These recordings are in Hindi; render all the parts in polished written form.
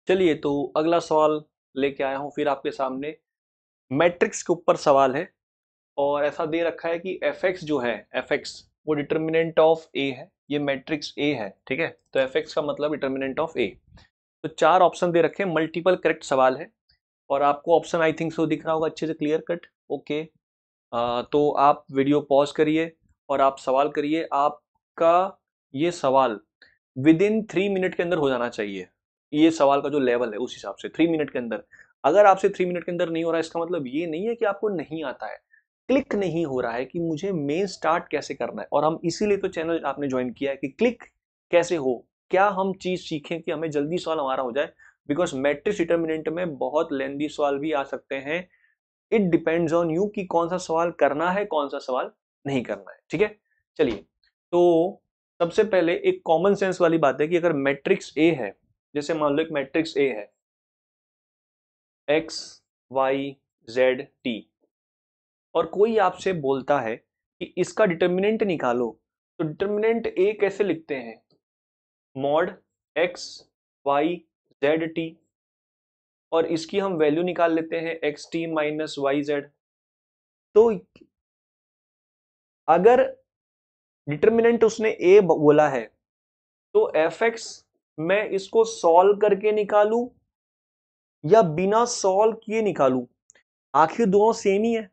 चलिए तो अगला सवाल लेके आया हूँ फिर आपके सामने। मैट्रिक्स के ऊपर सवाल है और ऐसा दे रखा है कि एफ एक्स जो है, एफ एक्स वो डिटर्मिनेंट ऑफ ए है। ये मैट्रिक्स ए है, ठीक है। तो एफ एक्स का मतलब डिटर्मिनेंट ऑफ ए। तो चार ऑप्शन दे रखे हैं, मल्टीपल करेक्ट सवाल है और आपको ऑप्शन आई थिंक सो दिख रहा होगा अच्छे से, क्लियर कट। ओके, तो आप वीडियो पॉज करिए और आप सवाल करिए। आपका ये सवाल विद इन 3 मिनट के अंदर हो जाना चाहिए। ये सवाल का जो लेवल है उस हिसाब से 3 मिनट के अंदर। अगर आपसे 3 मिनट के अंदर नहीं हो रहा है, इसका मतलब ये नहीं है कि आपको नहीं आता है, क्लिक नहीं हो रहा है कि मुझे मेन स्टार्ट कैसे करना है। और हम इसीलिए तो चैनल आपने ज्वाइन किया है कि क्लिक कैसे हो, क्या हम चीज सीखें कि हमें जल्दी सवाल हमारा हो जाए। बिकॉज मैट्रिक्स डिटर्मिनेंट में बहुत लेंदी सवाल भी आ सकते हैं। इट डिपेंड्स ऑन यू कि कौन सा सवाल करना है, कौन सा सवाल नहीं करना है, ठीक है। चलिए, तो सबसे पहले एक कॉमन सेंस वाली बात है कि अगर मैट्रिक्स ए है, जैसे मान लो एक मैट्रिक्स ए है एक्स वाई जेड टी, और कोई आपसे बोलता है कि इसका डिटर्मिनेंट निकालो, तो डिटर्मिनेंट ए कैसे लिखते हैं? Mod x y z t, और इसकी हम वैल्यू निकाल लेते हैं x t minus y z. तो अगर डिटर्मिनेंट उसने ए बोला है तो एफ एक्स मैं इसको सॉल्व करके निकालू या बिना सॉल्व किए निकालू, आखिर दोनों सेम ही है।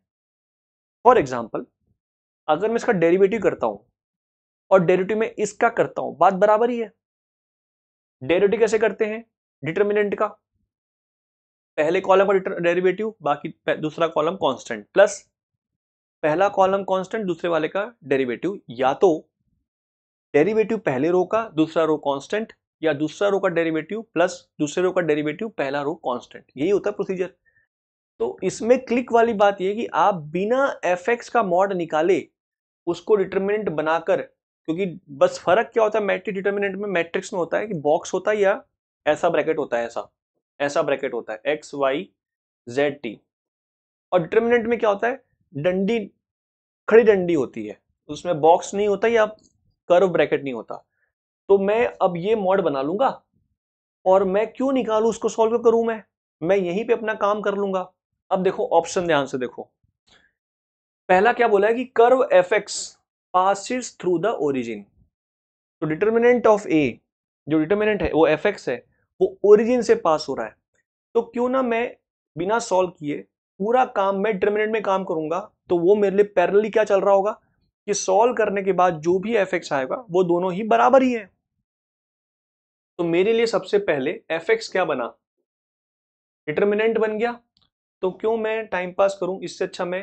फॉर एग्जाम्पल, अगर मैं इसका डेरिवेटिव करता हूं और डेरिवेटिव में इसका करता हूं, बात बराबर ही है। डेरिवेटिव कैसे करते हैं? डिटर्मिनेंट का पहले कॉलम का डेरिवेटिव, बाकी दूसरा कॉलम कांस्टेंट, प्लस पहला कॉलम कांस्टेंट, दूसरे वाले का डेरिवेटिव, या तो डेरिवेटिव पहले रो का दूसरा रो कांस्टेंट, या दूसरा रो का डेरिवेटिव प्लस दूसरे रो का डेरिवेटिव पहला रो कांस्टेंट। यही होता है प्रोसीजर। तो इसमें क्लिक वाली बात यह कि आप बिना एफ एक्स का मॉड निकाले उसको डिटर्मिनेंट बनाकर, क्योंकि बस फर्क क्या होता है मैट्रिक्स डिटर्मिनेंट में, मैट्रिक्स में होता है कि बॉक्स होता है या ऐसा ब्रैकेट होता है, ऐसा ऐसा ब्रैकेट होता है एक्स वाई जेड टी। और डिटर्मिनेंट में क्या होता है? डंडी, खड़ी डंडी होती है, उसमें बॉक्स नहीं होता या कर्व ब्रैकेट नहीं होता। तो मैं अब ये मॉड बना लूंगा और मैं क्यों निकालू, उसको सॉल्व क्यों करूं, मैं यहीं पे अपना काम कर लूंगा। अब देखो ऑप्शन ध्यान से देखो, पहला क्या बोला है कि curve F x passes through the origin. तो डिटर्मिनेंट ऑफ ए, जो डिटर्मिनेंट है वो एफ एक्स है, वो ओरिजिन से पास हो रहा है। तो क्यों ना मैं बिना सॉल्व किए पूरा काम मैं डिटर्मिनेंट में काम करूंगा, तो वो मेरे लिए पैरेलली क्या चल रहा होगा कि सॉल्व करने के बाद जो भी एफ एक्स आएगा वो दोनों ही बराबर ही है। तो मेरे लिए सबसे पहले एफ एक्स क्या बना? डिटर्मिनेंट बन गया। तो क्यों मैं टाइम पास करूं, इससे अच्छा मैं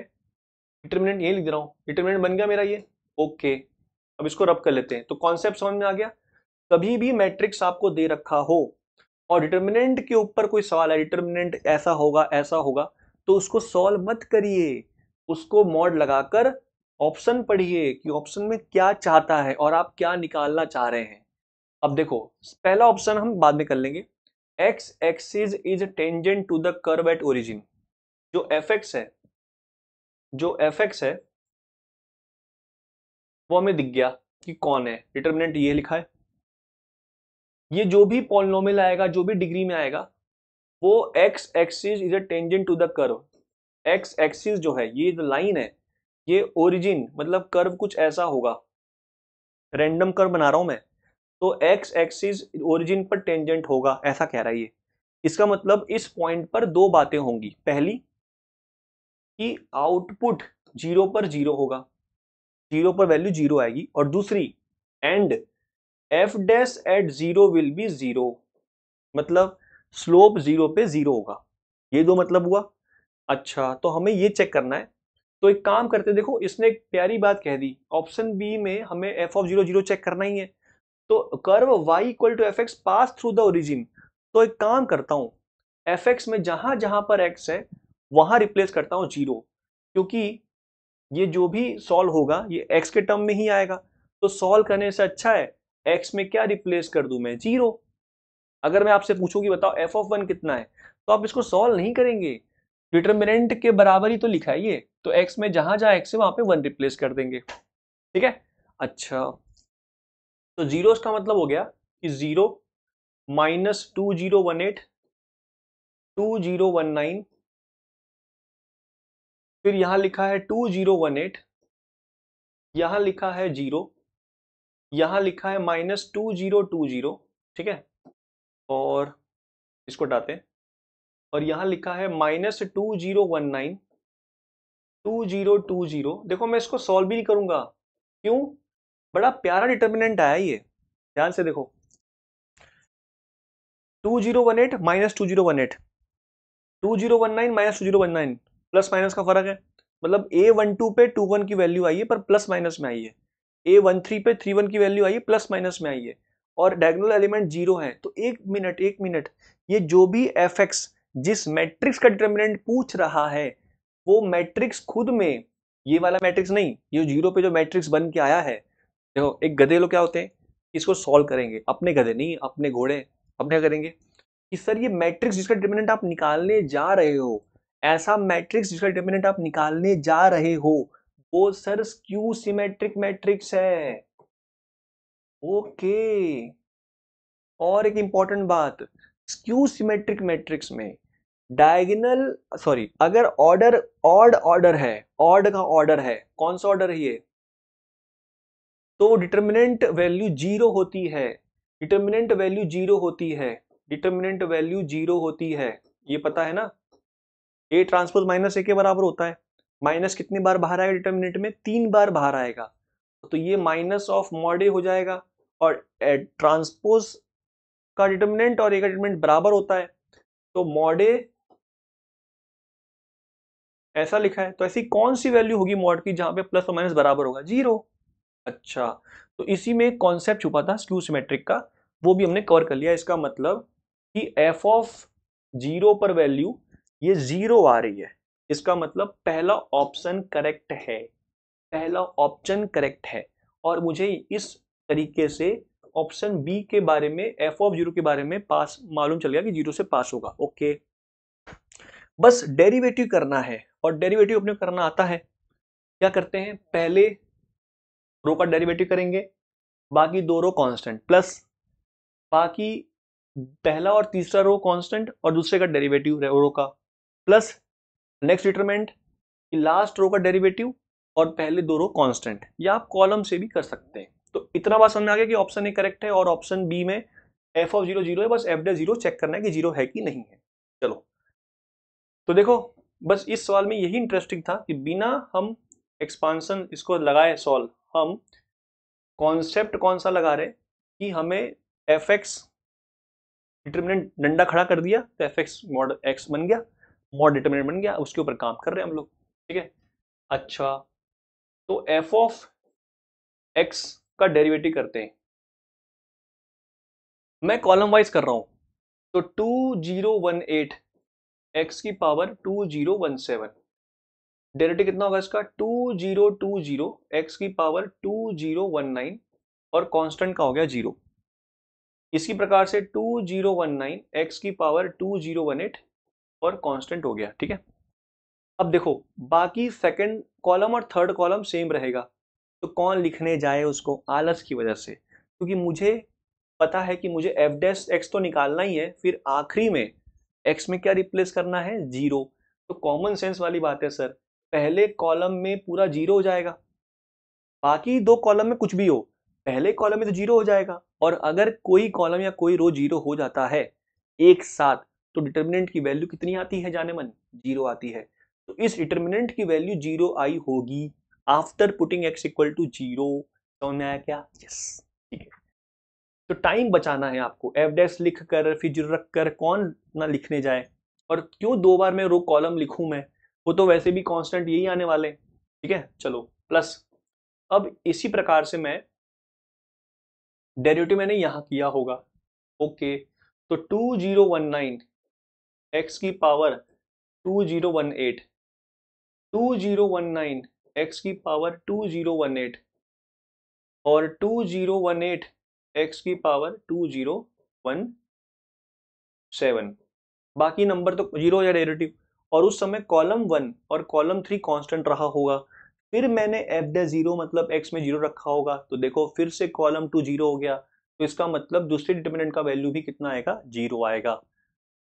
डिटर्मिनेंट यही लिख रहा हूं। डिटर्मिनेंट बन गया मेरा ये। ओके, अब इसको रब कर लेते हैं। तो कॉन्सेप्ट समझ में आ गया। कभी भी मैट्रिक्स आपको दे रखा हो और डिटर्मिनेंट के ऊपर कोई सवाल है, डिटर्मिनेंट ऐसा होगा ऐसा होगा, तो उसको सॉल्व मत करिए, उसको मॉड लगाकर ऑप्शन पढ़िए कि ऑप्शन में क्या चाहता है और आप क्या निकालना चाह रहे हैं। अब देखो, पहला ऑप्शन हम बाद में कर लेंगे। X axis is tangent to the curve at origin. जो एफ एक्स है, जो एफ एक्स है वो हमें दिख गया कि कौन है, डिटर्मिनेंट ये लिखा है। ये जो भी पॉलिनोमियल आएगा, जो भी डिग्री में आएगा, वो x axis is a tangent to the curve. X axis जो है, ये जो लाइन है, ये ओरिजिन मतलब कर्व कुछ ऐसा होगा, रैंडम कर्व बना रहा हूं मैं। तो एक्स एक्सिस ओरिजिन पर टेंजेंट होगा, ऐसा कह रहा है ये। इसका मतलब इस पॉइंट पर दो बातें होंगी। पहली कि आउटपुट जीरो पर जीरो होगा, जीरो पर वैल्यू जीरो आएगी, और दूसरी and f dash at zero will be zero, मतलब स्लोप जीरो पे जीरो होगा। ये दो मतलब हुआ। अच्छा, तो हमें ये चेक करना है। तो एक काम करते, देखो इसने एक प्यारी बात कह दी, ऑप्शन बी में हमें f of zero zero check करना ही है। तो curve y equal to f x pass through the origin. तो एक काम करता हूं, एफ एक्स में जहां जहां पर x है वहां रिप्लेस करता हूं जीरो, क्योंकि ये जो भी सॉल्व होगा ये x के टर्म में ही आएगा। तो सॉल्व करने से अच्छा है x में क्या रिप्लेस कर दूं मैं, जीरो। अगर मैं आपसे पूछूं कि बताओ एफ ऑफ वन कितना है, तो आप इसको सॉल्व नहीं करेंगे, डिटर्मिनेंट के बराबर ही तो लिखा है ये। तो x में जहां जहां x है वहां पे वन रिप्लेस कर देंगे, ठीक है। अच्छा, तो जीरो का मतलब हो गया कि जीरो माइनस 2018 2019, फिर यहां लिखा है 2018, यहां लिखा है 0, यहां लिखा है -2020, ठीक है, और इसको हटाते हैं, और यहां लिखा है -2019, 2020। देखो मैं इसको सॉल्व भी नहीं करूंगा, क्यों? बड़ा प्यारा डिटर्मिनेंट आया ये, ध्यान से देखो, 2018 -2018, 2019 -2019, प्लस माइनस का फर्क है, मतलब A12 पे 21 की वैल्यू आई है पर प्लस माइनस में आई है, A13 पे 31 की वैल्यू आई है प्लस माइनस में आई है, और डायगोनल एलिमेंट 0 है। तो एक मिनट, ये जो भी एफ एक्स जिस मैट्रिक्स का डिटर्मिनेंट पूछ रहा है वो मैट्रिक्स खुद में, ये वाला मैट्रिक्स नहीं, ये 0 पे जो मैट्रिक्स बन के आया है, देखो एक गधे लोग क्या होते हैं, इसको सॉल्व करेंगे, अपने गधे नहीं, अपने घोड़े, अपने क्या करेंगे कि सर ये मैट्रिक्स जिसका डिटर्मिनेंट आप निकालने जा रहे हो, ऐसा मैट्रिक्स जिसका डिटर्मिनेंट आप निकालने जा रहे हो, वो सर स्क्यू सिमेट्रिक मैट्रिक्स है। ओके, और एक इंपॉर्टेंट बात, स्क्यू सिमेट्रिक मैट्रिक्स में डायगोनल, सॉरी, अगर ऑर्डर ऑड ऑर्डर है, ऑड का ऑर्डर है, कौन सा ऑर्डर है ये, तो डिटर्मिनेंट वैल्यू 0 होती है, डिटर्मिनेंट वैल्यू 0 होती है, डिटर्मिनेंट वैल्यू 0 होती है, ये पता है ना, ए ट्रांसपोज -a के बराबर होता है, माइनस कितनी बार बाहर आएगा डिटर्मिनेंट में, 3 बार बाहर आएगा, तो ये माइनस ऑफ मॉड ए हो जाएगा, और ट्रांसपोज का डिटर्मिनेंट और ए का डिटर्मिनेंट बराबर होता है, तो मॉड ए ऐसा लिखा है, तो ऐसी कौन सी वैल्यू होगी मॉड की जहां पे प्लस और माइनस बराबर होगा, 0। अच्छा, तो इसी में एक कॉन्सेप्ट छुपा था स्क्यू सिमेट्रिक का, वो भी हमने कवर कर लिया। इसका मतलब कि एफ ऑफ 0 पर वैल्यू ये 0 आ रही है, इसका मतलब पहला ऑप्शन करेक्ट है, पहला ऑप्शन करेक्ट है, और मुझे इस तरीके से ऑप्शन बी के बारे में, एफ ऑफ 0 के बारे में पास मालूम चल गया कि 0 से पास होगा। ओके, बस डेरिवेटिव करना है, और डेरिवेटिव अपने करना आता है, क्या करते हैं, पहले रो का डेरिवेटिव करेंगे, बाकी दो रो कांस्टेंट, प्लस बाकी पहला और तीसरा रो कांस्टेंट और दूसरे का डेरिवेटिव रो का, प्लस नेक्स्ट डिटरमिनेंट कि लास्ट रो का डेरिवेटिव और पहले दो रो कांस्टेंट, या आप कॉलम से भी कर सकते हैं। तो इतना बात समझ में आ गया कि ऑप्शन ए करेक्ट है और ऑप्शन बी में एफ ऑफ 0 0 है, बस एफ डे 0 चेक करना है कि 0 है कि नहीं है। चलो, तो देखो बस इस सवाल में यही इंटरेस्टिंग था कि बिना हम एक्सपांसन इसको लगाए सॉल्व, हम कॉन्सेप्ट कौन सा लगा रहे कि हमें एफ एक्स डिटर्मिनेंट डंडा खड़ा कर दिया तो एफ एक्स मॉड एक्स बन गया, मॉड डिटर्मिनेंट बन गया, उसके ऊपर काम कर रहे हैं हम लोग, ठीक है। अच्छा, तो एफ ऑफ एक्स का डेरिवेटिव करते हैं, मैं कॉलम वाइज कर रहा हूं, तो 2018 एक्स की पावर 2017, डेरिवेटिव कितना होगा इसका, 2020 एक्स की पावर 2019, और कांस्टेंट का हो गया 0। इसी प्रकार से 2019 एक्स की पावर 2018 और कांस्टेंट हो गया, ठीक है। अब देखो बाकी सेकंड कॉलम और थर्ड कॉलम सेम रहेगा, तो कौन लिखने जाए उसको, आलस की वजह से, क्योंकि मुझे पता है कि मुझे एफ डैश एक्स तो निकालना ही है, फिर आखिरी में एक्स में क्या रिप्लेस करना है, 0। तो कॉमन सेंस वाली बात है सर, पहले कॉलम में पूरा 0 हो जाएगा, बाकी दो कॉलम में कुछ भी हो, पहले कॉलम में तो 0 हो जाएगा, और अगर कोई कॉलम या कोई रो 0 हो जाता है एक साथ, तो डिटर्मिनेंट की वैल्यू कितनी आती है जाने मन, 0 आती है। तो इस डिटर्मिनेंट की वैल्यू 0 आई होगी after putting x equal to 0। समझ में आया क्या? यस, ठीक है। तो टाइम बचाना है आपको, एफ डैश लिख कर फिर 0 रख कर कौन ना लिखने जाए, और क्यों दो बार मैं रो कॉलम लिखूं मैं, वो तो वैसे भी कांस्टेंट यही आने वाले, ठीक है। चलो प्लस, अब इसी प्रकार से मैं डेरिवेटिव मैंने यहां किया होगा। ओके, तो 2019 एक्स की पावर 2018, 2019 एक्स की पावर 2018 और 2018 एक्स की पावर 2017, बाकी नंबर तो 0 या डेरिवेटिव, और उस समय कॉलम 1 और कॉलम 3 कांस्टेंट रहा होगा, फिर मैंने एफ डे 0 मतलब एक्स में 0 रखा होगा, तो देखो फिर से कॉलम 2 0 हो गया, तो इसका मतलब दूसरे डिटर्मिनेंट का वैल्यू भी कितना आएगा, 0 आएगा।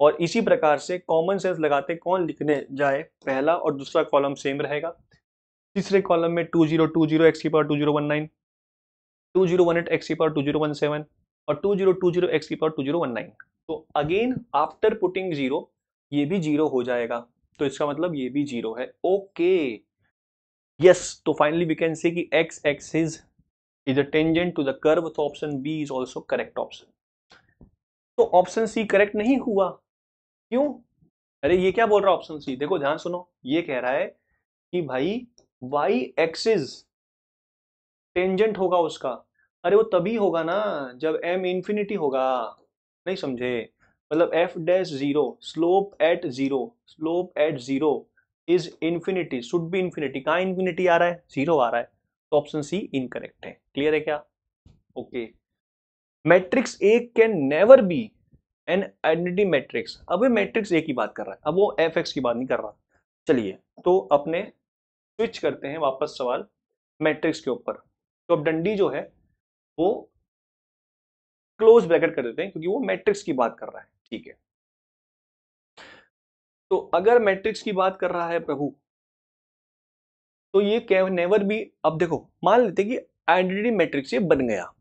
और इसी प्रकार से कॉमन सेंस लगाते कौन लिखने जाए, पहला और दूसरा कॉलम सेम रहेगा। तीसरे कॉलम में 2020 x की पावर 2019, 2018 x की पावर 2017 और 2020 x की पावर 2019। तो अगेन आफ्टर पुटिंग जीरो ये भी जीरो हो जाएगा, तो इसका मतलब ये भी जीरो है। ओके यस, तो फाइनली वी कैन से कि x axis is a tangent to the curve, तो option B is also correct option. तो ऑप्शन सी करेक्ट नहीं हुआ, क्यों? अरे ये क्या बोल रहा है ऑप्शन सी, देखो ध्यान सुनो, ये कह रहा है कि भाई y एक्सिस टेंजेंट होगा उसका। अरे वो तभी होगा ना जब m इंफिनिटी होगा, नहीं समझे? मतलब f dash zero, slope eight zero is infinity, should be infinity. कहाँ इंफिनिटी आ रहा है? जीरो आ रहा है, तो ऑप्शन सी इनकरेक्ट है। क्लियर है क्या? Okay, matrix A can never B an identity matrix. अब ये मैट्रिक्स ए की बात कर रहा है, अब वो एफ एक्स की बात नहीं कर रहा। चलिए तो अपने स्विच करते हैं वापस सवाल मैट्रिक्स के ऊपर। तो अब डंडी जो है वो क्लोज ब्रैकेट कर देते हैं क्योंकि वो मैट्रिक्स की बात कर रहा है। ठीक है, तो अगर मैट्रिक्स की बात कर रहा है प्रभु, तो ये कैन नेवर बी। अब देखो मान लेते कि आइडेंटिटी मैट्रिक्स ये बन गया,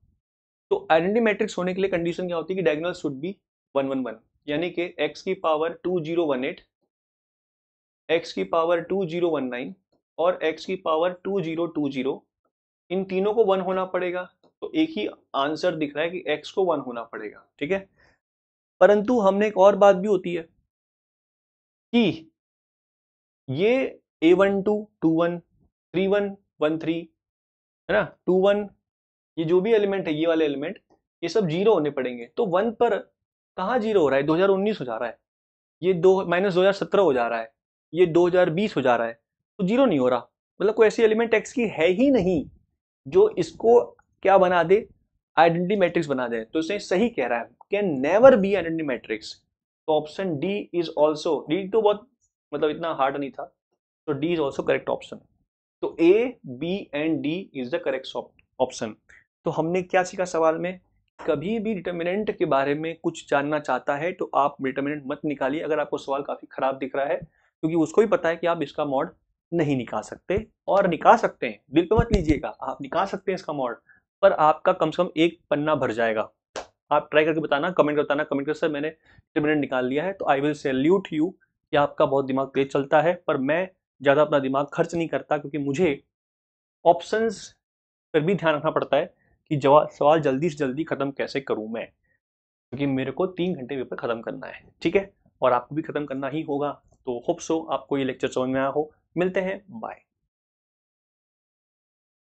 तो आइडेंटिटी मैट्रिक्स होने के लिए कंडीशन क्या होती है कि डायगोनल शुड बी 111, यानी कि x की पावर 2018, x की पावर 2019 और x की पावर 2020, इन तीनों को 1 होना पड़ेगा। तो एक ही आंसर दिख रहा है कि x को 1 होना पड़ेगा। ठीक है, परंतु हमने एक और बात भी होती है कि ये A12 21 31 13 है ना, 21, ये जो भी एलिमेंट है, ये वाले एलिमेंट, ये सब जीरो होने पड़ेंगे। तो 1 पर कहाँ जीरो हो रहा है? 2019 हो जा रहा है, ये -2017 हो जा रहा है, ये 2020 हो जा रहा है, तो जीरो नहीं हो रहा। मतलब कोई ऐसी एलिमेंट एक्स की है ही नहीं जो इसको क्या बना दे, आइडेंटिटी मैट्रिक्स बना दे। तो इसने सही कह रहा है, can never be identity matrix. तो option D is also, D तो बहुत मतलब इतना हार्ड नहीं था, तो D is also correct option. तो A B and D is the correct option. तो हमने क्या सीखा सवाल में? कभी भी डिटर्मिनेंट के बारे में कुछ जानना चाहता है तो आप डिटर्मिनेंट मत निकालिए अगर आपको सवाल काफी खराब दिख रहा है, क्योंकि उसको भी पता है कि आप इसका मॉड नहीं निकाल सकते। और निकाल सकते हैं, दिल पे मत लीजिएगा, आप निकाल सकते हैं इसका मॉड, पर आपका कम से कम एक पन्ना भर जाएगा। आप ट्राई करके बताना, कमेंट कर बताना, कमेंट कर सर मैंने डिटर्मिनेंट निकाल लिया है, तो आई विल सैल्यूट यू कि आपका बहुत दिमाग तेज चलता है। पर मैं ज़्यादा अपना दिमाग खर्च नहीं करता, क्योंकि मुझे ऑप्शंस पर भी ध्यान रखना पड़ता है कि जवाब सवाल जल्दी से जल्दी खत्म कैसे करूं मैं, क्योंकि मेरे को 3 घंटे पेपर खत्म करना है। ठीक है, और आपको भी खत्म करना ही होगा। तो होप सो आपको ये लेक्चर समझ में आया हो। मिलते हैं, बाय।